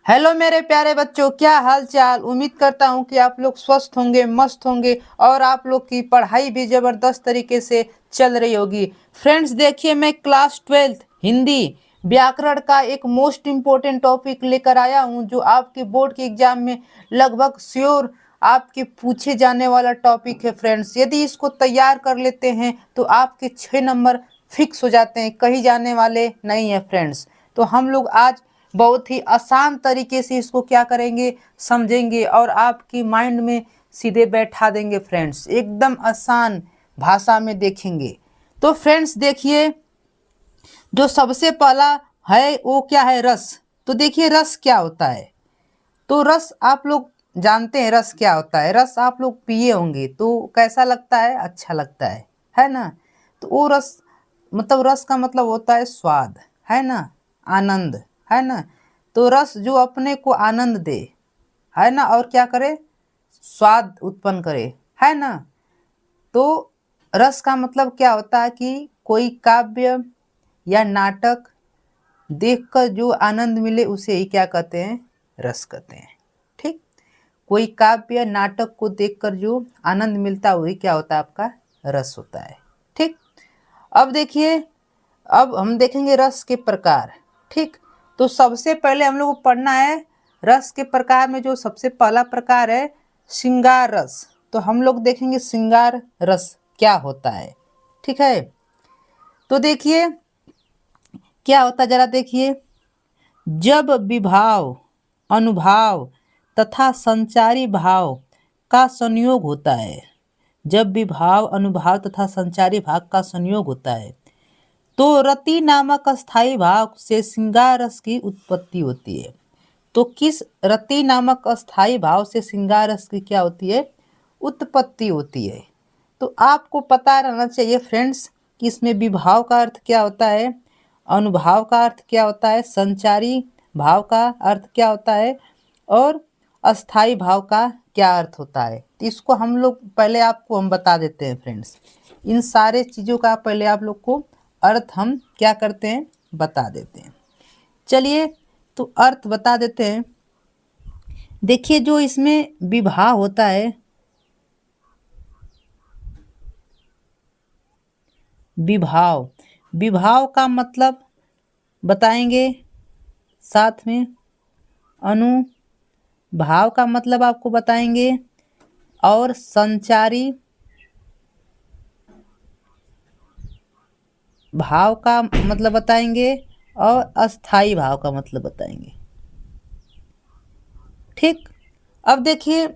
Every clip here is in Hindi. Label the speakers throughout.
Speaker 1: हेलो मेरे प्यारे बच्चों, क्या हाल चाल। उम्मीद करता हूँ कि आप लोग स्वस्थ होंगे, मस्त होंगे और आप लोग की पढ़ाई भी जबरदस्त तरीके से चल रही होगी। फ्रेंड्स देखिए, मैं क्लास 12th हिंदी व्याकरण का एक मोस्ट इम्पोर्टेंट टॉपिक लेकर आया हूँ जो आपके बोर्ड के एग्जाम में लगभग श्योर आपके पूछे जाने वाला टॉपिक है। फ्रेंड्स यदि इसको तैयार कर लेते हैं तो आपके 6 नंबर फिक्स हो जाते हैं, कहीं जाने वाले नहीं है। फ्रेंड्स तो हम लोग आज बहुत ही आसान तरीके से इसको क्या करेंगे, समझेंगे और आपकी माइंड में सीधे बैठा देंगे। फ्रेंड्स एकदम आसान भाषा में देखेंगे। तो फ्रेंड्स देखिए, जो सबसे पहला है वो क्या है, रस। तो देखिए रस क्या होता है। तो रस आप लोग जानते हैं रस क्या होता है। रस आप लोग पिए होंगे तो कैसा लगता है, अच्छा लगता है ना। तो वो रस मतलब रस का मतलब होता है स्वाद, है ना, आनंद, है ना। तो रस जो अपने को आनंद दे, है ना, और क्या करे, स्वाद उत्पन्न करे, है ना। तो रस का मतलब क्या होता है कि कोई काव्य या नाटक देखकर जो आनंद मिले उसे ही क्या कहते हैं, रस कहते हैं। ठीक, कोई काव्य नाटक को देखकर जो आनंद मिलता वही क्या होता है, आपका रस होता है। ठीक, अब देखिए, अब हम देखेंगे रस के प्रकार। ठीक, तो सबसे पहले हम लोग को पढ़ना है रस के प्रकार में जो सबसे पहला प्रकार है श्रृंगार रस। तो हम लोग देखेंगे श्रृंगार रस क्या होता है। ठीक है, तो देखिए क्या होता है, जरा देखिए। जब विभाव, अनुभाव तथा संचारी भाव का संयोग होता है, जब विभाव, अनुभाव तथा संचारी भाव का संयोग होता है तो रति नामक स्थायी भाव से श्रृंगार रस की उत्पत्ति होती है। तो किस रति नामक अस्थाई भाव से श्रृंगार रस की क्या होती है, उत्पत्ति होती है। तो आपको पता रहना चाहिए फ्रेंड्स कि इसमें विभाव का अर्थ क्या होता है, अनुभाव का अर्थ क्या होता है, संचारी भाव का अर्थ क्या होता है और अस्थाई भाव का क्या अर्थ होता है। तो इसको हम लोग पहले आपको हम बता देते हैं फ्रेंड्स। इन सारे चीज़ों का पहले आप लोग को अर्थ हम क्या करते हैं, बता देते हैं। चलिए तो अर्थ बता देते हैं। देखिए जो इसमें विभाव होता है, विभाव, विभाव का मतलब बताएंगे साथ में, अनुभाव का मतलब आपको बताएंगे और संचारी भाव का मतलब बताएंगे और अस्थाई भाव का मतलब बताएंगे। ठीक, अब देखिए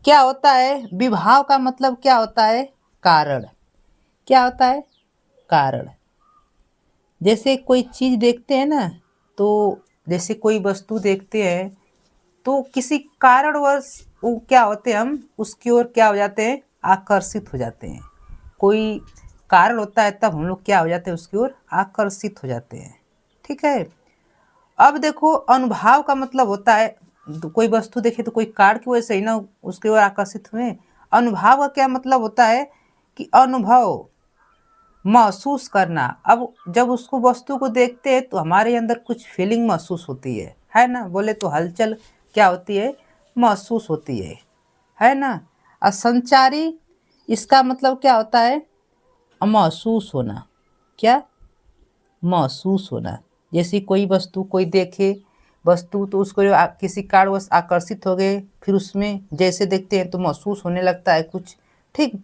Speaker 1: क्या होता है, विभाव का मतलब क्या होता है, कारण। क्या होता है, कारण। जैसे कोई चीज़ देखते हैं ना, तो जैसे कोई वस्तु देखते हैं तो किसी कारणवश वो क्या होते हैं, हम उसकी ओर क्या हो जाते हैं, आकर्षित हो जाते हैं। कोई कारण होता है तब हम लोग क्या हो जाते हैं, उसकी ओर आकर्षित हो जाते हैं। ठीक है, अब देखो अनुभाव का मतलब होता है, तो कोई वस्तु देखे तो कोई कारण की वजह से ही ना उसकी ओर आकर्षित हुए। अनुभाव का क्या मतलब होता है कि अनुभव, महसूस करना। अब जब उसको वस्तु को देखते हैं तो हमारे अंदर कुछ फीलिंग महसूस होती है ना। बोले तो हलचल क्या होती है, महसूस होती है ना। और संचारी, इसका मतलब क्या होता है, महसूस होना। क्या, महसूस होना। जैसे कोई वस्तु कोई देखे वस्तु तो उसको किसी कारणवश आकर्षित हो गए, फिर उसमें जैसे देखते हैं तो महसूस होने लगता है कुछ। ठीक,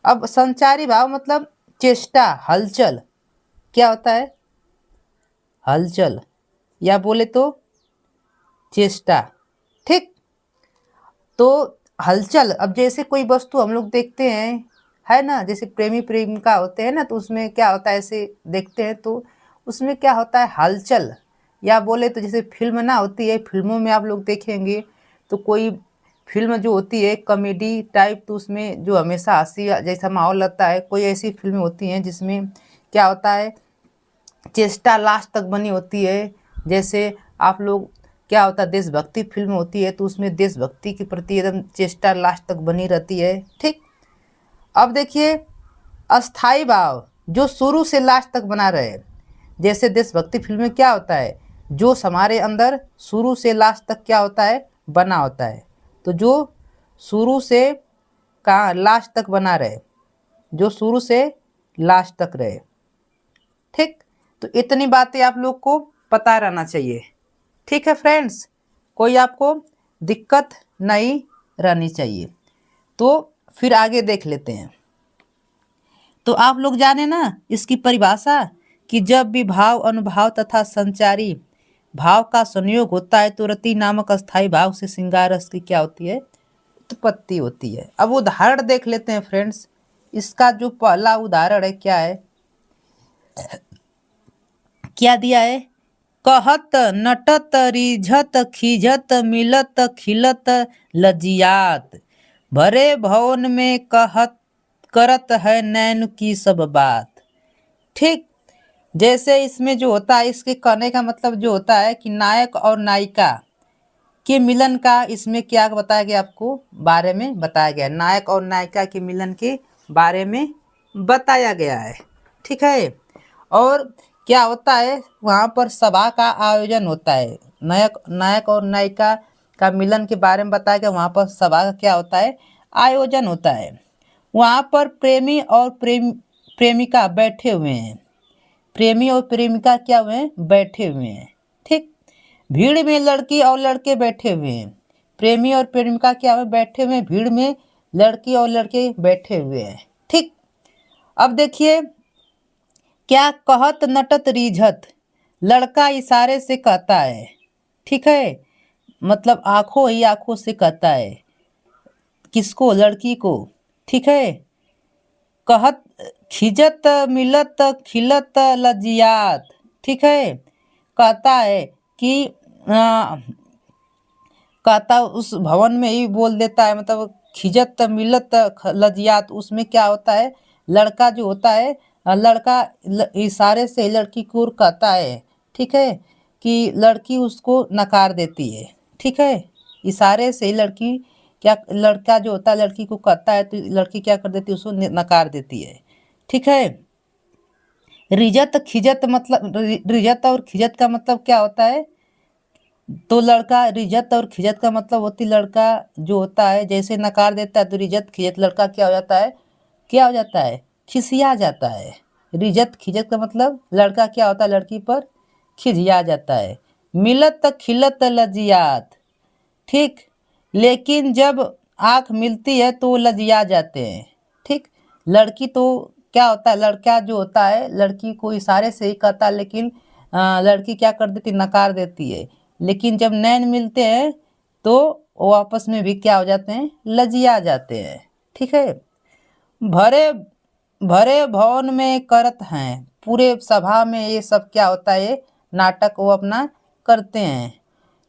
Speaker 1: अब संचारी भाव मतलब चेष्टा, हलचल। क्या होता है, हलचल या बोले तो चेष्टा। ठीक, तो हलचल। अब जैसे कोई वस्तु हम लोग देखते हैं, है ना, जैसे प्रेमी प्रेमिका होते हैं ना, तो उसमें क्या होता है, ऐसे देखते हैं तो उसमें क्या होता है, हलचल। या बोले तो जैसे फिल्म ना होती है, फिल्मों में आप लोग देखेंगे तो कोई फिल्म जो होती है कॉमेडी टाइप, तो उसमें जो हमेशा हंसी जैसा माहौल लगता है। कोई ऐसी फिल्में होती हैं जिसमें क्या होता है, चेष्टा लास्ट तक बनी होती है। जैसे आप लोग क्या होता है, देशभक्ति फिल्म होती है तो उसमें देशभक्ति के प्रति एकदम चेष्टा लास्ट तक बनी रहती है। ठीक, अब देखिए अस्थाई भाव जो शुरू से लास्ट तक बना रहे। जैसे देशभक्ति फिल्म में क्या होता है, जो हमारे अंदर शुरू से लास्ट तक क्या होता है, बना होता है। तो जो शुरू से कहाँ लास्ट तक बना रहे, जो शुरू से लास्ट तक रहे। ठीक, तो इतनी बातें आप लोग को पता रहना चाहिए। ठीक है फ्रेंड्स, कोई आपको दिक्कत नहीं रहनी चाहिए। तो फिर आगे देख लेते हैं। तो आप लोग जाने ना इसकी परिभाषा कि जब भी भाव, अनुभाव तथा संचारी भाव का संयोग होता है तो रति नामक अस्थाई भाव से श्रृंगार रस की क्या होती है, उत्पत्ति होती है। अब उदाहरण देख लेते हैं फ्रेंड्स। इसका जो पहला उदाहरण है क्या है, क्या दिया है, कहत नटत रिझत खिझत मिलत खिलत लजियात, भरे भवन में कहत करत है नैन की सब बात। ठीक, जैसे इसमें जो होता है, इसके कहने का मतलब जो होता है कि नायक और नायिका के मिलन का इसमें क्या बताया गया, आपको बारे में बताया गया। नायक और नायिका के मिलन के बारे में बताया गया है। ठीक है, और क्या होता है, वहाँ पर सभा का आयोजन होता है। नायक और नायिका का मिलन के बारे में बताया गया। वहाँ पर सभा का क्या होता है, आयोजन होता है। वहाँ पर प्रेमी और प्रेमिका बैठे हुए हैं। प्रेमी और प्रेमिका क्या हुए हैं, बैठे हुए हैं। ठीक, भीड़ में लड़की और लड़के बैठे हुए हैं। प्रेमी और प्रेमिका क्या हुए, बैठे हुए हैं। भीड़ में लड़की और लड़के बैठे हुए हैं। ठीक, अब देखिए क्या, कहत नटत रिझत, लड़का इशारे से कहता है। ठीक है, मतलब आंखों ही आंखों से कहता है, किसको, लड़की को। ठीक है, कहत खिजत मिलत खिलत लजियात। ठीक है, कहता है कि कहता उस भवन में ही बोल देता है, मतलब खिजत मिलत लजियात, उसमें क्या होता है, लड़का जो होता है, लड़का इशारे से लड़की को कहता है। ठीक है, कि लड़की उसको नकार देती है। ठीक है, इशारे से लड़की क्या, लड़का जो होता है लड़की को कहता है तो लड़की क्या कर देती है, उसको नकार देती है। ठीक है, रिजत खिजत मतलब, रिजत और खिजत का मतलब क्या होता है, तो लड़का, रिजत और खिजत का मतलब होती, लड़का जो होता है जैसे नकार देता है तो रिजत खिजत, लड़का क्या हो जाता है, क्या हो जाता है, खिसिया जाता है। रिजत खिजत का मतलब लड़का क्या होता है, लड़की पर खिसिया जाता है। मिलत खिलत लजियात। ठीक, लेकिन जब आँख मिलती है तो लजिया जाते हैं। ठीक, लड़की तो क्या होता है, लड़का जो होता है लड़की को इशारे से ही कहता है, लेकिन लड़की क्या कर देती, नकार देती है। लेकिन जब नैन मिलते हैं तो वो आपस में भी क्या हो जाते हैं, लजिया जाते हैं। ठीक है, भरे भरे भवन में करत हैं, पूरे सभा में ये सब क्या होता है, नाटक वो अपना करते हैं।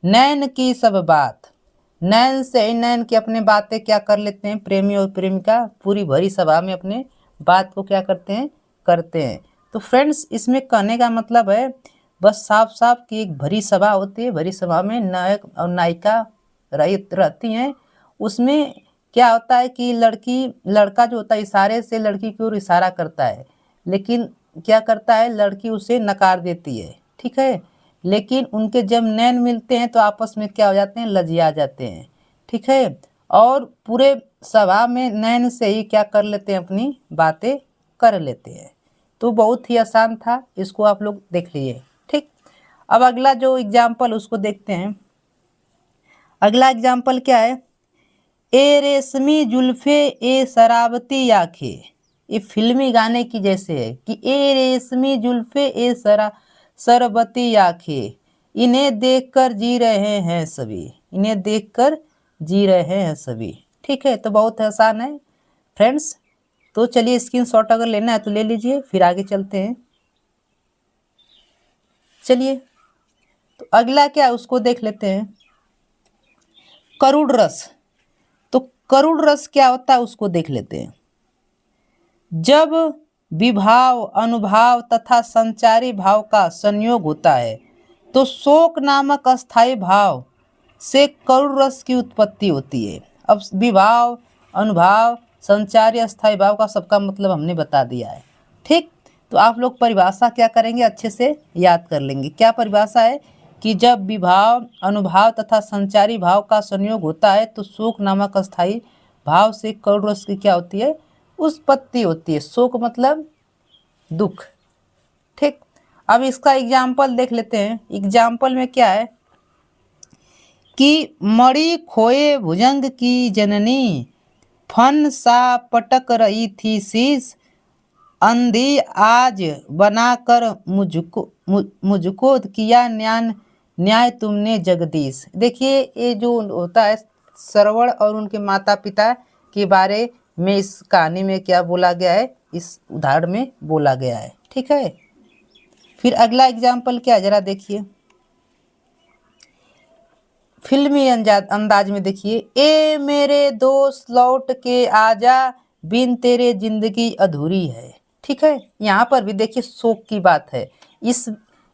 Speaker 1: नैन की सब बात, नैन से ही नैन की अपने बातें क्या कर लेते हैं, प्रेमी और प्रेमिका पूरी भरी सभा में अपने बात को क्या करते हैं, करते हैं। तो फ्रेंड्स, इसमें कहने का मतलब है बस साफ साफ कि एक भरी सभा होती है, भरी सभा में नायक और नायिका रहती हैं। उसमें क्या होता है कि लड़का जो होता है इशारे से लड़की की ओर इशारा करता है, लेकिन क्या करता है, लड़की उसे नकार देती है। ठीक है, लेकिन उनके जब नैन मिलते हैं तो आपस में क्या हो जाते हैं, लजिया जाते हैं। ठीक है, और पूरे सभा में नैन से ही क्या कर लेते हैं, अपनी बातें कर लेते हैं। तो बहुत ही आसान था, इसको आप लोग देख लीजिए। ठीक, अब अगला जो एग्जाम्पल उसको देखते हैं। अगला एग्जाम्पल क्या है, ए रेशमी जुल्फे ए शराबती आंखें। ये फिल्मी गाने की जैसे है कि ए रेशमी जुल्फे ए शरबती आंखें, इन्हें देखकर जी रहे हैं सभी, इन्हें देखकर जी रहे हैं सभी। ठीक है, तो बहुत आसान है फ्रेंड्स। तो चलिए स्क्रीनशॉट अगर लेना है तो ले लीजिए, फिर आगे चलते हैं। चलिए, तो अगला क्या है उसको देख लेते हैं। करुण रस। तो करुण रस क्या होता है उसको देख लेते हैं। जब विभाव, अनुभाव तथा संचारी भाव का संयोग होता है तो शोक नामक अस्थाई भाव से करुण रस की उत्पत्ति होती है। अब विभाव, अनुभाव, संचारी, अस्थाई भाव का सबका मतलब हमने बता दिया है। ठीक, तो आप लोग परिभाषा क्या करेंगे, अच्छे से याद कर लेंगे। क्या परिभाषा है कि जब विभाव अनुभाव तथा संचारी भाव का संयोग होता है तो शोक नामक अस्थाई भाव से करुण रस की क्या होती है, उत्पत्ति होती है। शोक मतलब दुख। ठीक, अब इसका एग्जाम्पल देख लेते हैं। एग्जाम्पल में क्या है कि मणि खोए भुजंग की जननी, फन सा पटक रही थी शीश, अंधी आज बनाकर मुझको किया न्याय तुमने जगदीश। देखिए ये जो होता है श्रवण और उनके माता पिता के बारे में इस कहानी में क्या बोला गया है, इस उदाहरण में बोला गया है। ठीक है, फिर अगला एग्जाम्पल क्या है जरा देखिए, फिल्मी अंदाज में देखिए। ए मेरे दोस्त लौट के आजा, बिन तेरे जिंदगी अधूरी है। ठीक है, यहाँ पर भी देखिए शोक की बात है।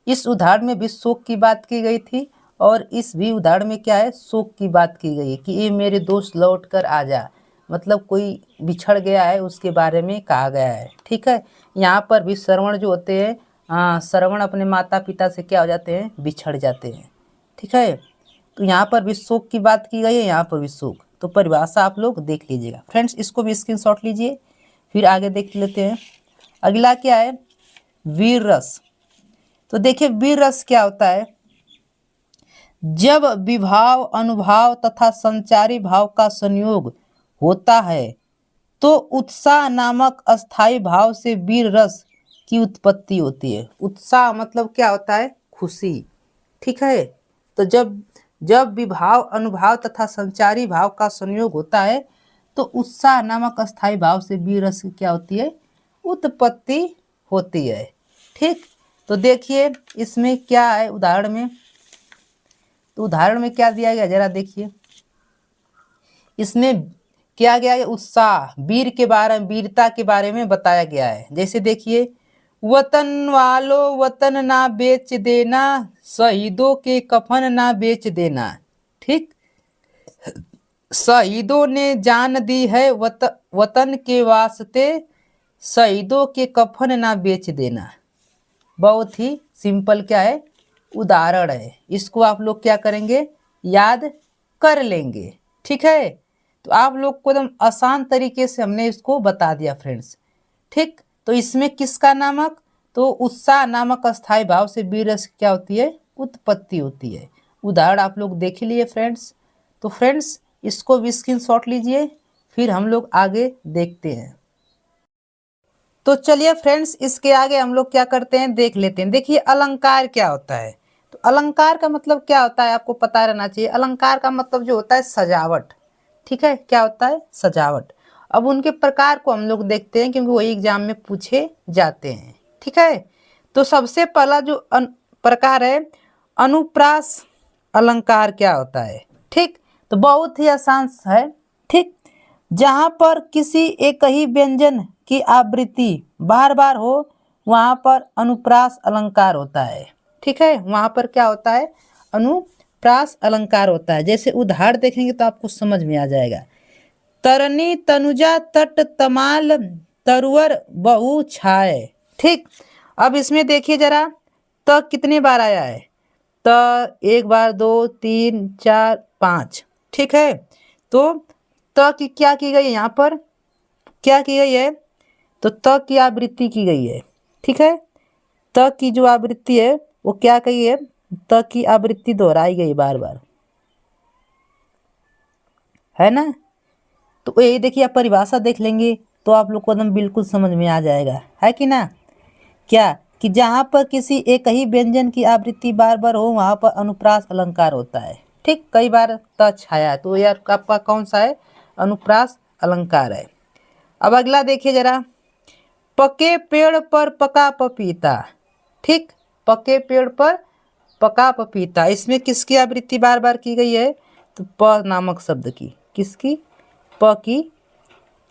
Speaker 1: इस उदाहरण में भी शोक की बात की गई थी और इस भी उदाहरण में क्या है, शोक की बात की गई है कि ये मेरे दोस्त लौट कर आजा, मतलब कोई बिछड़ गया है उसके बारे में कहा गया है। ठीक है, यहाँ पर भी श्रवण जो होते हैं, श्रवण अपने माता पिता से क्या हो जाते हैं, बिछड़ जाते हैं। ठीक है, तो यहाँ पर भी शोक की बात की गई है, यहाँ पर भी शोक। तो परिभाषा आप लोग देख लीजिएगा फ्रेंड्स, इसको भी स्क्रीनशॉट लीजिए। फिर आगे देख लेते हैं। अगला क्या है, वीर रस। तो देखिए वीर रस क्या होता है, जब विभाव अनुभाव तथा संचारी भाव का संयोग होता है तो उत्साह नामक अस्थाई भाव से वीर रस की उत्पत्ति होती है। उत्साह मतलब क्या होता है, खुशी। ठीक है, तो जब विभाव अनुभाव तथा संचारी भाव का संयोग होता है तो उत्साह नामक अस्थाई भाव से वीर रस की क्या होती है, उत्पत्ति होती है। ठीक, तो देखिए इसमें क्या है उदाहरण में, तो उदाहरण में क्या दिया गया जरा देखिए। इसमें क्या गया है, उत्साह वीर के बारे में, वीरता के बारे में बताया गया है। जैसे देखिए, वतन वालों वतन ना बेच देना, शहीदों के कफन ना बेच देना। ठीक, शहीदों ने जान दी है वतन के वास्ते, शहीदों के कफन ना बेच देना। बहुत ही सिंपल क्या है, उदाहरण है। इसको आप लोग क्या करेंगे, याद कर लेंगे। ठीक है, तो आप लोग को एकदम आसान तरीके से हमने इसको बता दिया फ्रेंड्स। ठीक, तो इसमें किसका नामक, तो उत्साह नामक अस्थाई भाव से वीर रस क्या होती है, उत्पत्ति होती है। उदाहरण आप लोग देख लिए फ्रेंड्स। तो फ्रेंड्स इसको भी स्क्रीनशॉट लीजिए, फिर हम लोग आगे देखते हैं। तो चलिए फ्रेंड्स इसके आगे हम लोग क्या करते हैं, देख लेते हैं। देखिए अलंकार क्या होता है, तो अलंकार का मतलब क्या होता है आपको पता रहना चाहिए। अलंकार का मतलब जो होता है सजावट। ठीक है, क्या होता है, सजावट। अब उनके प्रकार को हम लोग देखते हैं क्योंकि वही एग्जाम में पूछे जाते हैं। ठीक है, तो सबसे पहला जो प्रकार है अनुप्रास अलंकार क्या होता है। ठीक, तो बहुत ही आसान है। ठीक, जहाँ पर किसी एक ही व्यंजन की आवृत्ति बार बार हो वहाँ पर अनुप्रास अलंकार होता है। ठीक है, वहाँ पर क्या होता है, अनुप्रास अलंकार होता है। जैसे उदाहरण देखेंगे तो आपको समझ में आ जाएगा। तरनी तनुजा तट तमाल तरुवर बहु छाए। ठीक, अब इसमें देखिए जरा, त कितने बार आया है, त एक बार, दो, तीन, चार, पाँच। ठीक है, तो त की क्या की गई है, यहाँ पर क्या की गई है, तो त की आवृत्ति की गई है। ठीक है, त की जो आवृत्ति है वो क्या कही है, त की आवृत्ति दोहराई गई बार बार, है ना। तो यही देखिए आप परिभाषा देख लेंगे तो आप लोग को एकदम बिल्कुल समझ में आ जाएगा, है कि ना। क्या कि जहाँ पर किसी एक ही व्यंजन की आवृत्ति बार बार हो वहाँ पर अनुप्रास अलंकार होता है। ठीक, कई बार त छाया, तो यार आपका कौन सा है, अनुप्रास अलंकार है। अब अगला देखिए जरा, पके पेड़ पर पका पपीता। ठीक, पके पेड़ पर पका पपीता, इसमें किसकी आवृत्ति बार बार की गई है, तो प नामक शब्द की, किसकी, प की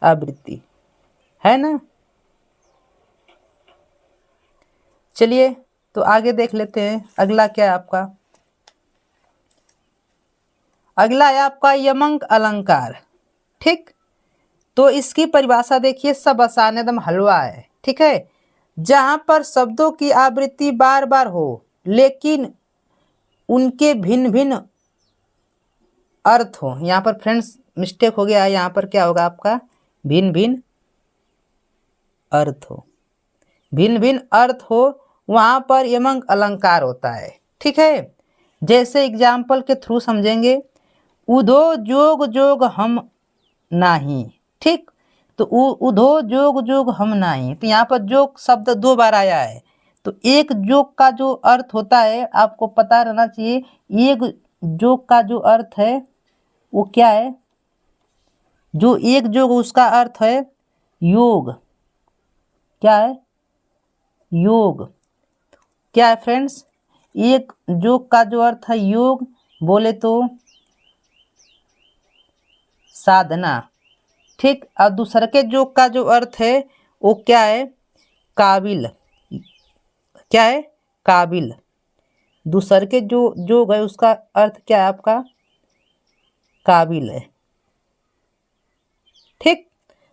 Speaker 1: आवृत्ति, है ना। चलिए तो आगे देख लेते हैं। अगला क्या है आपका, अगला है आपका यमंक अलंकार। ठीक, तो इसकी परिभाषा देखिए, सब आसान एकदम हलवा है। ठीक है, जहां पर शब्दों की आवृत्ति बार बार हो लेकिन उनके भिन्न भिन्न अर्थ हो। यहाँ पर फ्रेंड्स मिस्टेक हो गया है, यहाँ पर क्या होगा आपका भिन्न भिन्न अर्थ हो। भिन्न भिन्न अर्थ हो वहाँ पर यमक अलंकार होता है। ठीक है, जैसे एग्जाम्पल के थ्रू समझेंगे। उधो जोग जोग हम नाही। ठीक, तो उधो जोग जोग हम नाही, तो यहाँ पर जोग शब्द 2 बार आया है। तो एक जोग का जो अर्थ होता है आपको पता रहना चाहिए। एक जोग का जो अर्थ है वो क्या है, जो एक जोग उसका अर्थ है योग। क्या है, योग। क्या है फ्रेंड्स, एक जोग का जो अर्थ है योग, बोले तो साधना। ठीक, और दूसरे के जोग का जो अर्थ है वो क्या है, काबिल। क्या है, काबिल। दूसरे के जो जोग है उसका अर्थ क्या है आपका, काबिल है। ठीक,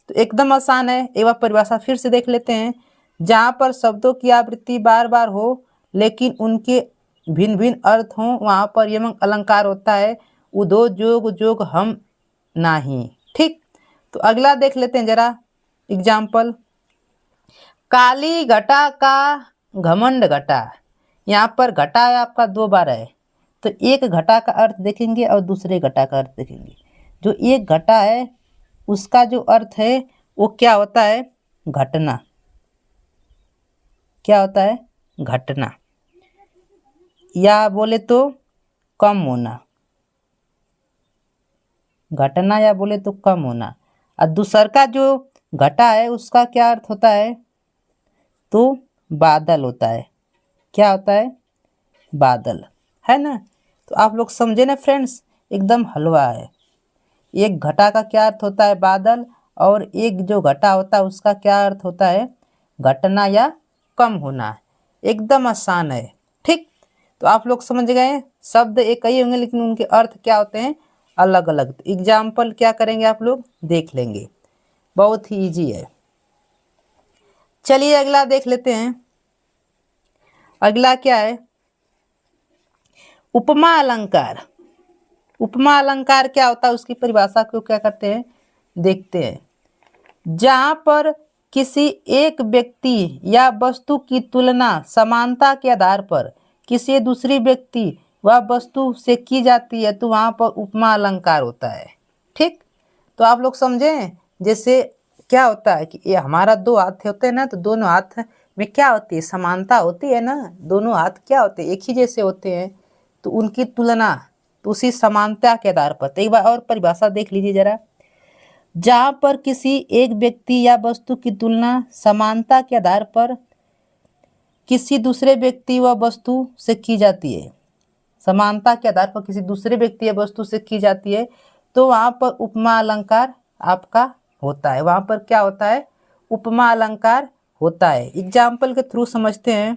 Speaker 1: तो एकदम आसान है। एक बार परिभाषा फिर से देख लेते हैं। जहाँ पर शब्दों की आवृत्ति बार बार हो लेकिन उनके भिन्न भिन्न अर्थ हों वहाँ पर यमक अलंकार होता है। उधो जोग जोग हम नाही। ठीक, तो अगला देख लेते हैं जरा एग्जाम्पल। काली घटा का घमंड घटा। यहाँ पर घटा है आपका 2 बार है, तो एक घटा का अर्थ देखेंगे और दूसरे घटा का अर्थ देखेंगे। जो एक घटा है उसका जो अर्थ है वो क्या होता है, घटना। क्या होता है, घटना, या बोले तो कम होना। घटना या बोले तो कम होना। और दूसर का जो घटा है उसका क्या अर्थ होता है, तो बादल होता है। क्या होता है, बादल, है ना। तो आप लोग समझे ना फ्रेंड्स, एकदम हलवा है। एक घटा का क्या अर्थ होता है, बादल, और एक जो घटा होता है उसका क्या अर्थ होता है, घटना या कम होना। एकदम आसान है। ठीक, तो आप लोग समझ गए, शब्द एक ही होंगे लेकिन उनके अर्थ क्या होते हैं, अलग अलग। तो एग्जाम्पल क्या करेंगे आप लोग देख लेंगे, बहुत ही इजी है। चलिए अगला देख लेते हैं। अगला क्या है, उपमा अलंकार। उपमा अलंकार क्या होता है, उसकी परिभाषा को क्या करते हैं देखते हैं। जहाँ पर किसी एक व्यक्ति या वस्तु की तुलना समानता के आधार पर किसी दूसरी व्यक्ति व वस्तु से की जाती है तो वहाँ पर उपमा अलंकार होता है। ठीक, तो आप लोग समझें, जैसे क्या होता है कि ये हमारा 2 हाथ होते हैं ना, तो दोनों हाथ में क्या होती है, समानता होती है ना। दोनों हाथ क्या होते हैं, एक ही जैसे होते हैं, तो उनकी तुलना तो उसी समानता के आधार पर। तो एक बार और परिभाषा देख लीजिए जरा। जहाँ पर किसी एक व्यक्ति या वस्तु की तुलना समानता के आधार पर किसी दूसरे व्यक्ति व वस्तु से की जाती है, समानता के आधार पर किसी दूसरे व्यक्ति या वस्तु से की जाती है, तो वहाँ पर उपमा अलंकार आपका होता है। वहाँ पर क्या होता है, उपमा अलंकार होता है। एग्जाम्पल के थ्रू समझते हैं।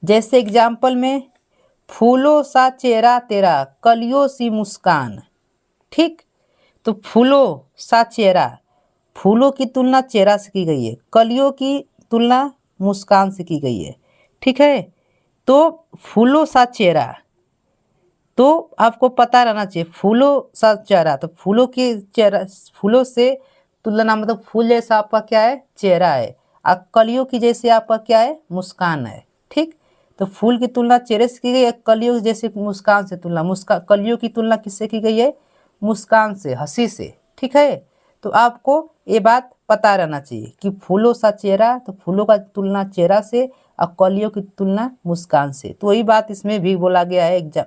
Speaker 1: जैसे एग्जाम्पल में, फूलों सा चेहरा तेरा कलियों सी मुस्कान। ठीक, तो फूलों सा चेहरा, फूलों की तुलना चेहरा से की गई है, कलियों की तुलना मुस्कान से की गई है। ठीक है, तो फूलों सा चेहरा, तो आपको पता रहना चाहिए फूलों सा चेहरा, तो फूलों की चेहरा, फूलों से तुलना मतलब फूल जैसा आपका क्या है, चेहरा है, और कलियों की जैसे आपका क्या है, मुस्कान है। ठीक, तो फूल की तुलना चेहरे से की गई है, कलियों जैसे मुस्कान से तुलना, कलियों की तुलना किससे की गई है, मुस्कान से, हंसी से। ठीक है, तो आपको ये बात पता रहना चाहिए कि फूलों सा चेहरा, तो फूलों का तुलना चेहरा से और कलियों की तुलना मुस्कान से। तो वही बात इसमें भी बोला गया है।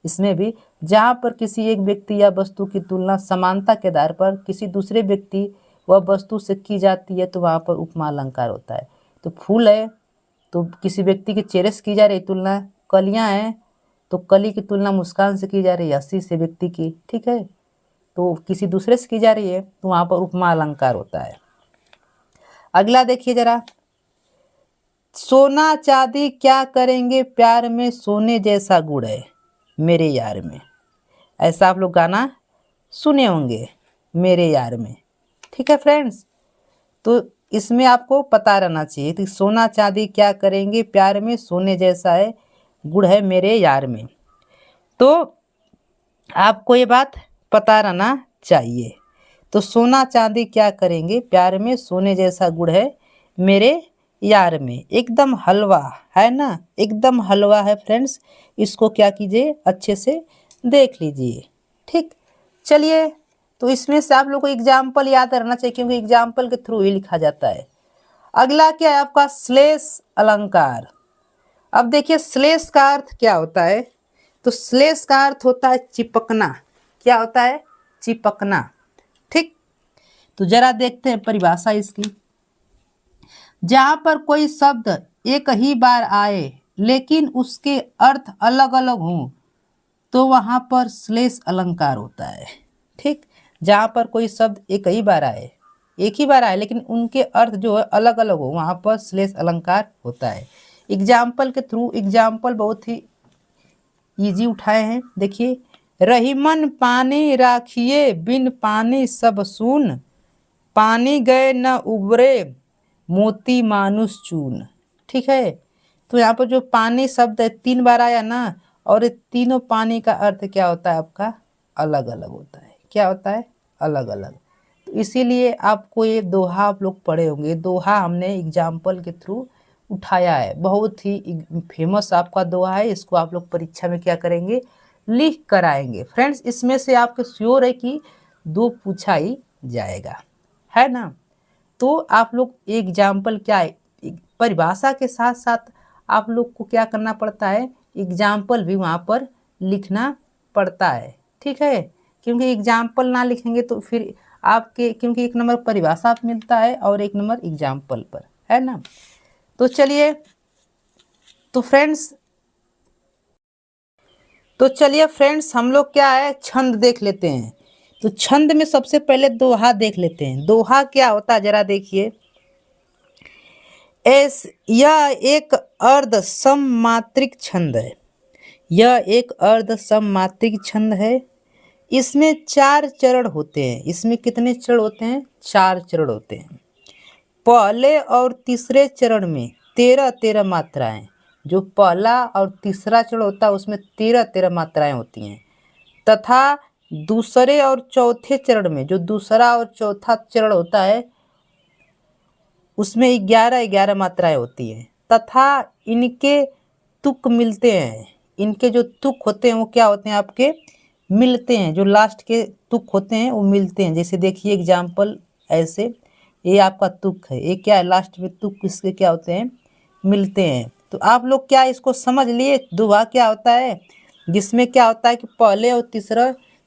Speaker 1: इसमें भी जहाँ पर किसी एक व्यक्ति या वस्तु की तुलना समानता के आधार पर किसी दूसरे व्यक्ति व वस्तु से की जाती है तो वहाँ पर उपमा अलंकार होता है। तो फूल है तो किसी व्यक्ति के चेहरे से की जा रही तुलना, कलियाँ हैं तो कली की तुलना मुस्कान से की जा रही है, हंसी से व्यक्ति की। ठीक है, तो किसी दूसरे से की जा रही है तो वहाँ पर उपमा अलंकार होता है। अगला देखिए जरा, सोना चांदी क्या करेंगे प्यार में, सोने जैसा गुड़ है मेरे यार में। ऐसा आप लोग गाना सुने होंगे, मेरे यार में। ठीक है फ्रेंड्स, तो इसमें आपको पता रहना चाहिए कि सोना चांदी क्या करेंगे प्यार में, सोने जैसा है गुड़ है मेरे यार में। तो आपको ये बात पता रहना चाहिए। तो सोना चांदी क्या करेंगे प्यार में, सोने जैसा गुड़ है मेरे यार में। एकदम हलवा है ना, एकदम हलवा है फ्रेंड्स। इसको क्या कीजिए, अच्छे से देख लीजिए। ठीक, चलिए। तो इसमें से आप लोग को एग्जाम्पल याद रहना चाहिए, क्योंकि एग्जाम्पल के थ्रू ही लिखा जाता है। अगला क्या है आपका, श्लेष अलंकार। अब देखिए श्लेष का अर्थ क्या होता है। तो श्लेष का अर्थ होता है चिपकना। क्या होता है, चिपकना। ठीक, तो जरा देखते हैं परिभाषा इसकी। जहां पर कोई शब्द एक ही बार आए लेकिन उसके अर्थ अलग अलग हों तो वहां पर श्लेष अलंकार होता है। ठीक, जहां पर कोई शब्द एक ही बार आए लेकिन उनके अर्थ जो है अलग अलग हो, वहां पर श्लेष अलंकार होता है। एग्जाम्पल के थ्रू, एग्जाम्पल बहुत ही इजी उठाए हैं। देखिए, रहीमन पानी राखिए बिन पानी सब सून, पानी गए न उबरे मोती मानुष चून। ठीक है, तो यहाँ पर जो पानी शब्द है 3 बार आया ना, और ये तीनों पानी का अर्थ क्या होता है आपका, अलग अलग होता है। क्या होता है, अलग अलग। तो इसीलिए आपको ये दोहा आप लोग पढ़े होंगे। दोहा हमने एग्जाम्पल के थ्रू उठाया है, बहुत ही फेमस आपका दोहा है। इसको आप लोग परीक्षा में क्या करेंगे, लिख कर आएंगे। फ्रेंड्स, इसमें से आपको श्योर है कि 2 पूछा ही जाएगा, है ना। तो आप लोग एग्जाम्पल क्या है, परिभाषा के साथ साथ आप लोग को क्या करना पड़ता है, एग्जाम्पल भी वहाँ पर लिखना पड़ता है। ठीक है, क्योंकि एग्जाम्पल ना लिखेंगे तो फिर आपके, क्योंकि 1 नंबर परिभाषा मिलता है और 1 नंबर एग्जाम्पल पर, है ना। तो चलिए, तो फ्रेंड्स हम लोग क्या है, छंद देख लेते हैं। तो छंद में सबसे पहले दोहा देख लेते हैं। दोहा क्या होता है जरा देखिए। यह एक अर्ध सममात्रिक छंद है। यह एक अर्ध सममात्रिक छंद है। इसमें 4 चरण होते हैं। इसमें कितने चरण होते हैं, 4 चरण होते हैं। पहले और तीसरे चरण में 13-13 मात्राएं। जो पहला और तीसरा चरण होता है उसमें 13-13 मात्राएं होती हैं, तथा दूसरे और चौथे चरण में, जो दूसरा और चौथा चरण होता है उसमें 11-11 मात्राएं होती हैं, तथा इनके तुक मिलते हैं। इनके जो तुक होते हैं वो क्या होते हैं, आपके मिलते हैं। जो लास्ट के तुक होते हैं वो मिलते हैं। जैसे देखिए एग्जाम्पल ऐसे, ये आपका तुक है, ये क्या है, लास्ट में तुक इसके क्या होते हैं, मिलते हैं। तो आप लोग क्या इसको समझ लिए, दोहा क्या होता है, जिसमें क्या होता है कि पहले और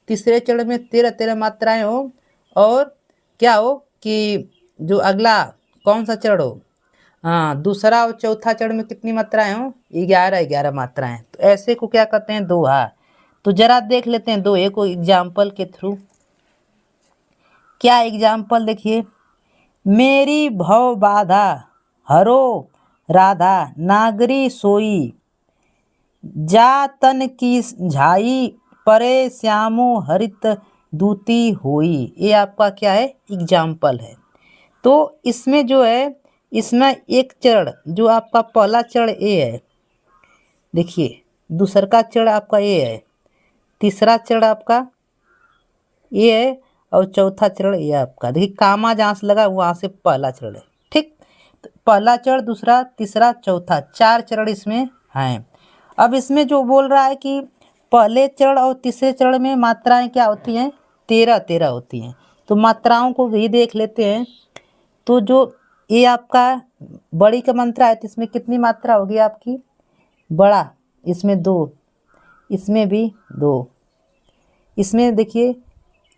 Speaker 1: तीसरे चरण में 13-13 मात्राएं हो, और क्या हो कि जो अगला कौन सा चरण हो, हाँ, दूसरा और चौथा चरण में कितनी मात्राएं हो, 11-11 मात्राएं। तो ऐसे को क्या कहते हैं, दोहा। तो जरा देख लेते हैं दोहे को एग्जाम्पल के थ्रू। क्या एग्जाम्पल देखिए, मेरी भव बाधा हरो राधा नागरी सोई, जा तन की झाई परे श्यामो हरित दूती होई। ये आपका क्या है, एग्जाम्पल है। तो इसमें जो है, इसमें एक चरण जो आपका पहला चरण ए है, देखिए दूसरा का चरण आपका ए है, तीसरा चरण आपका ए है, और चौथा चरण ये आपका, देखिए कामा जहाँ से लगा वहाँ से पहला चरण है। ठीक, तो पहला चरण, दूसरा, तीसरा, चौथा, 4 चरण इसमें हैं। अब इसमें जो बोल रहा है कि पहले चरण और तीसरे चरण में मात्राएं क्या होती हैं, 13-13 होती हैं। तो मात्राओं को भी देख लेते हैं। तो जो ये आपका बड़ी का मात्रा है तो इसमें कितनी मात्रा होगी आपकी, बड़ा, इसमें 2, इसमें भी 2, इसमें देखिए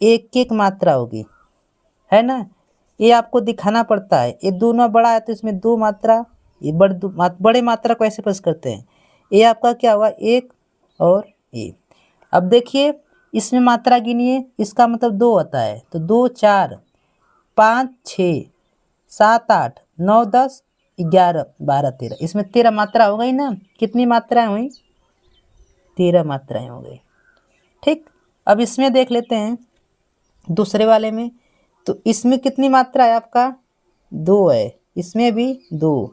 Speaker 1: 1-1 मात्रा होगी, है ना। ये आपको दिखाना पड़ता है। ये दोनों बड़ा है तो इसमें 2 मात्रा, ये बड़े मात्रा को ऐसे प्रेस करते हैं। ये आपका क्या हुआ, 1 और 1। अब देखिए इसमें मात्रा गिनिए, इसका मतलब 2 होता है। तो 2, 4, 5, 6, 7, 8, 9, 10, 11, 12, 13, इसमें 13 मात्रा हो गई ना। कितनी मात्राएं हुई, 13 मात्राएं हो गई। ठीक, अब इसमें देख लेते हैं दूसरे वाले में। तो इसमें कितनी मात्रा है आपका, 2 है, इसमें भी 2,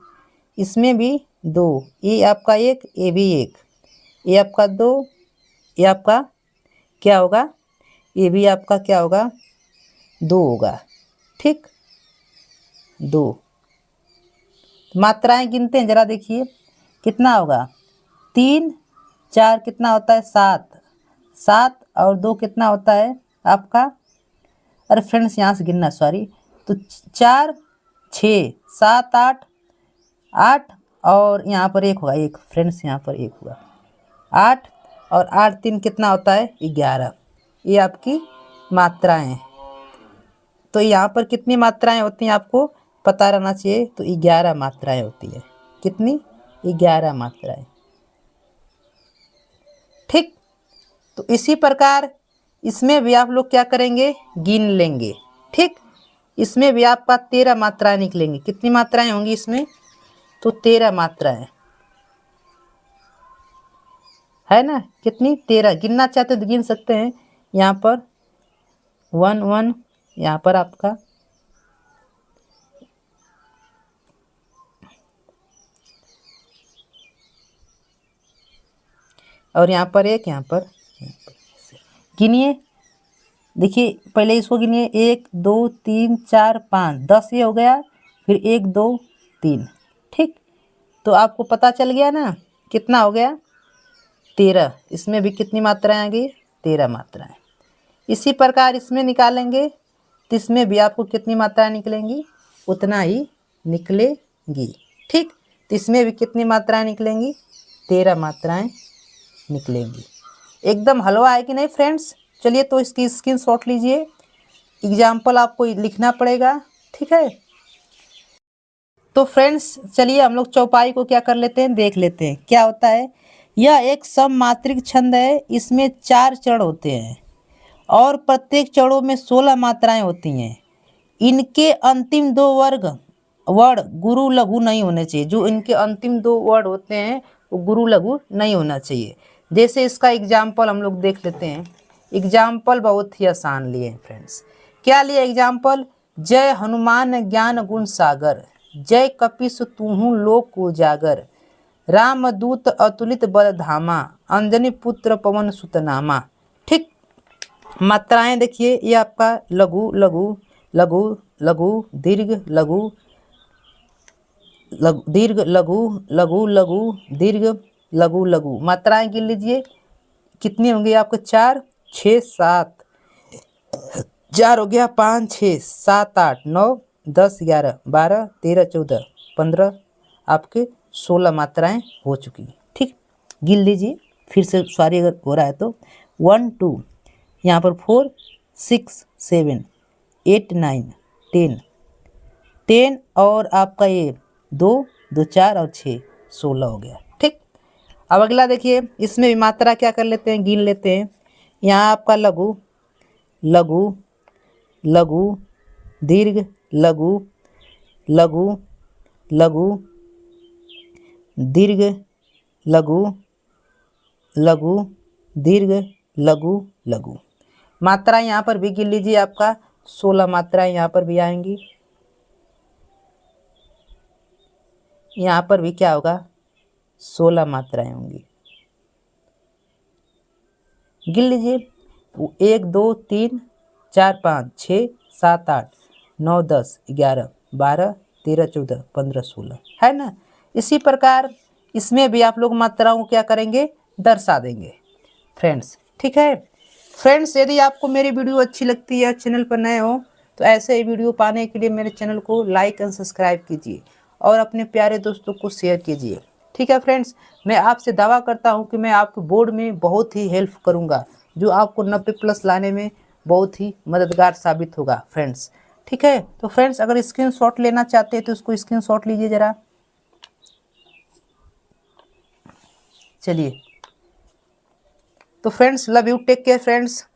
Speaker 1: इसमें भी 2, ये आपका 1, ये भी 1, ये आपका 2, ये आपका क्या होगा, ये भी आपका क्या होगा 2 होगा। ठीक, 2। मात्राएं गिनते हैं, जरा देखिए कितना होगा, 3 4 कितना होता है 7, 7 और 2 कितना होता है आपका, अरे फ्रेंड्स यहाँ से गिनना सॉरी, तो 4 6 7 8 8 और यहाँ पर 1 होगा, 1 फ्रेंड्स यहाँ पर 1 होगा, 8 और 8 3 कितना होता है 11। ये आपकी मात्राएं हैं। तो यहाँ पर कितनी मात्राएं होती हैं आपको पता रहना चाहिए, तो 11 मात्राएं होती है। कितनी, 11 मात्राएं। ठीक, तो इसी प्रकार इसमें भी आप लोग क्या करेंगे, गिन लेंगे। ठीक, इसमें भी आपका 13 मात्राएं निकलेंगी। कितनी मात्राएं होंगी इसमें, तो 13 मात्राएं है ना। कितनी, 13। गिनना चाहते तो गिन सकते हैं, यहाँ पर 1 1, यहाँ पर आपका और यहाँ पर 1, यहाँ पर गिनिए। देखिए पहले इसको गिनिए, 1 2 3 4 5 10 ये हो गया, फिर 1 2 3। ठीक, तो आपको पता चल गया ना कितना हो गया 13। इसमें भी कितनी मात्राएं आ गई, 13 मात्राएं। इसी प्रकार इसमें निकालेंगे तो इसमें भी आपको कितनी मात्राएं निकलेंगी, उतना ही निकलेंगी। ठीक, तो इसमें भी कितनी मात्राएं निकलेंगी, 13 मात्राएं निकलेंगी। एकदम हलवा है कि नहीं फ्रेंड्स। चलिए तो इसकी स्क्रीनशॉट लीजिए, एग्जाम्पल आपको लिखना पड़ेगा। ठीक है, तो फ्रेंड्स चलिए हम लोग चौपाई को क्या कर लेते हैं, देख लेते हैं क्या होता है। यह एक सममात्रिक छंद है, इसमें 4 चरण होते हैं और प्रत्येक चरणों में 16 मात्राएं होती हैं। इनके अंतिम 2 वर्ड गुरु लघु नहीं होने चाहिए। जो इनके अंतिम 2 वर्ड होते हैं वो गुरु लघु नहीं होना चाहिए। जैसे इसका एग्जाम्पल हम लोग देख लेते हैं। एग्जाम्पल बहुत ही आसान लिए हैं फ्रेंड्स। क्या लिए एग्जाम्पल, जय हनुमान ज्ञान गुण सागर, जय कपीस तूहू लोक उजागर, रामदूत अतुलित बल धामा, अंजनी पुत्र पवन सुतनामा। ठीक, मात्राएं देखिए, ये आपका लघु लघु लघु लघु दीर्घ लघु दीर्घ लघु लघु लघु दीर्घ लघु लघु। मात्राएं गिन लीजिए कितनी होंगी आपको, 4 6 7, 4 हो गया, 5 6 7 8 9 10 11 12 13 14 15, आपके 16 मात्राएं हो चुकी। ठीक, गिन लीजिए फिर से, सॉरी अगर हो रहा है तो। 1 2, यहाँ पर 4 6 7 8 9 10 10 और आपका ये 2 2 4 और 6 16 हो गया। ठीक, अब अगला देखिए, इसमें भी मात्रा क्या कर लेते हैं, गिन लेते हैं। यहाँ आपका लघु लघु लघु दीर्घ लघु लघु लघु दीर्घ लघु लघु दीर्घ लघु लघु। मात्रा यहाँ पर भी गिन लीजिए, आपका 16 मात्राएं यहाँ पर भी आएंगी। यहाँ पर भी क्या होगा, 16 मात्राएं होंगी। गिन लीजिए, 1 2 3 4 5 6 7 8 9 10 11 12 13 14 15 16 है ना। इसी प्रकार इसमें भी आप लोग मात्राओं को क्या करेंगे, दर्शा देंगे फ्रेंड्स। ठीक है फ्रेंड्स, यदि आपको मेरी वीडियो अच्छी लगती है, चैनल पर नए हो तो ऐसे ही वीडियो पाने के लिए मेरे चैनल को लाइक एंड सब्सक्राइब कीजिए और अपने प्यारे दोस्तों को शेयर कीजिए। ठीक है फ्रेंड्स, मैं आपसे दावा करता हूं कि मैं आपके बोर्ड में बहुत ही हेल्प करूंगा, जो आपको 90+ लाने में बहुत ही मददगार साबित होगा फ्रेंड्स। ठीक है, तो फ्रेंड्स अगर स्क्रीनशॉट लेना चाहते हैं तो उसको स्क्रीनशॉट लीजिए जरा। चलिए, तो friends love you, take care friends.